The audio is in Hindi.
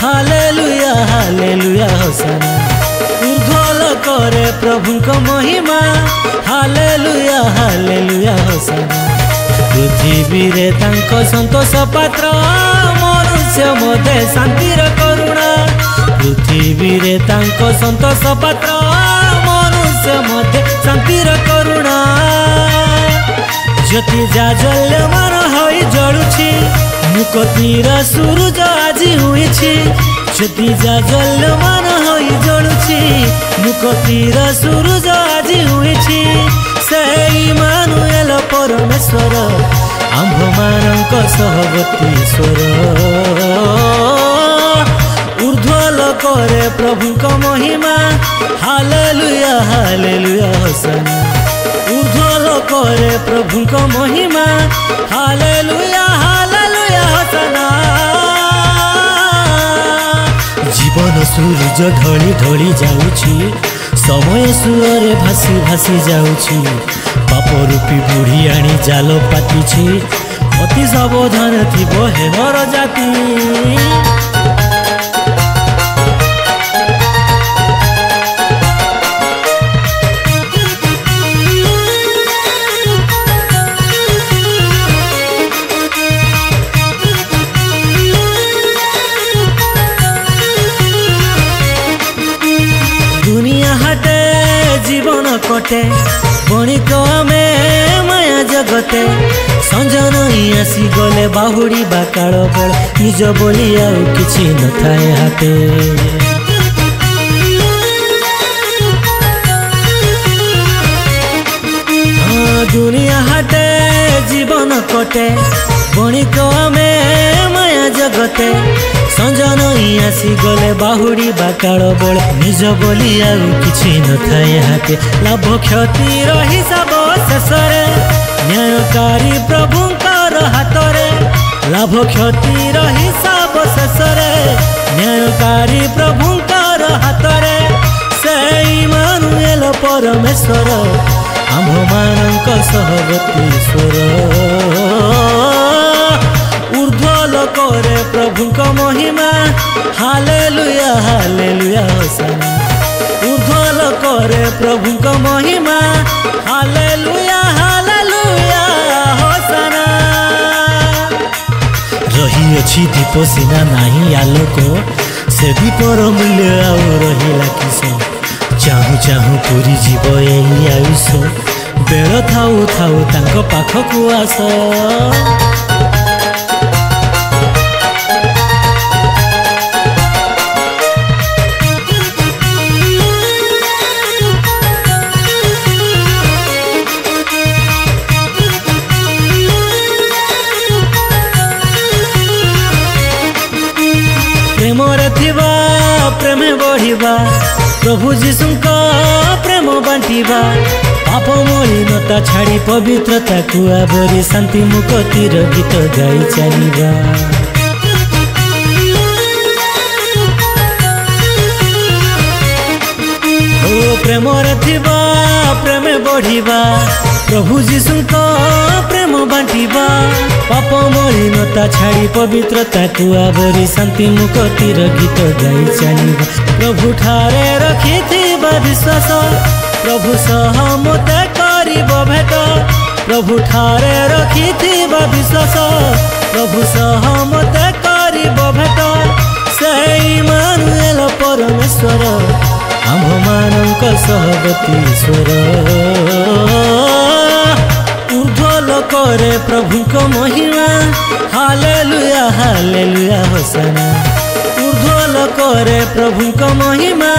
Hallelujah hallelujah होसाना। ऊर्ध्वल करे प्रभु को महिमा हालेलुया हालेलुया होसाना। पृथ्वी रे तांको संतोष पात्र मनुष्य मध्य शांतिर करुणा। पृथ्वी रे तांको संतोष पात्र मनुष्य मध्य शांतिर करुणा। ज्योति जाज्वल्यमान होई जळुछि मुख तीर सूरज आज हुईछि। ज्योति जाज्वल्यमान होई जळुछि मुख तीर सूरज आज हुईछि। से इमानुएल परमेश्वर आम्भमानंक सहवर्ती स्वर। ऊर्ध्वल करे प्रभुक महिमा हालेलुया हालेलुया होसाना। ऊर्ध्वल करे प्रभुक महिमा हालेलुया हालेलुया होसाना। जीवन सूरज ढली ढली जाउछि समय सुअरे भासी भासी जाउछि। पाप रूपी बुढ़ी आनी जाल पातिछि अति सावधान थिबो हेनर जाति। दुनिया हटे जीवन कटे बणिक आमे माया जगते। संजन आसी गले बाहुड़ी बा काल बेल निज बोली आउ किछि न थाए हाते। दुनिया हटे जीवन कटे बणिक आमे माया जगते। संजन आसी गले बाहुड़ी बा काल बेल निज बोली आउ किछि न थाए हाते। लाभ क्षति हिसाब शेषरे न्यायकारी प्रभुंकर हातरे। लाभ क्षति हिसाब शेषरे न्यायकारी प्रभुंकर हातरे। से इमानुएल परमेश्वर आम्भमानंक सहवर्ती स्वर। ऊर्ध्वल करे प्रभुक महिमा हालेलुया हालेलुया होसाना। ऊर्ध्वल करे प्रभुक महिमा हालेलुया हालेलुया होसाना। रही अछि दीप सिना नाही आलोक से दीपर मूल्य आउ रहिला किस। चाहू चाहू पूरी जीव एही आयुष बेल थाऊ थाऊ तांक पाखकु आस। प्रेम रे थिबा प्रेम बढ़िबा प्रभु जीशुंका प्रेम बांटिबा। पाप मलिनता छाड़ी पवित्रता को आवरी शांति मुक्तिर गीत गाई चलिबा। ओ प्रेम रे थिबा प्रेम बढ़िबा प्रभु जीशुंका प्रेम बांटिबा। पाप मलिनता छाड़ी पवित्रता को आवरी शांति मुक्तिर गीत गाई चलिबा। प्रभु ठारे रखिथिबा विश्वास प्रभु सह मते करिब भेट। प्रभु ठारे रखिथिबा विश्वास प्रभु सह मते करिब भेट। से इमानुएल परमेश्वर आम्भमानंक सहवर्ती स्वर। ऊर्ध्वल करे प्रभुक महिमा हालेलुया हालेलुया होसाना। ऊर्ध्वल करे प्रभुक महिमा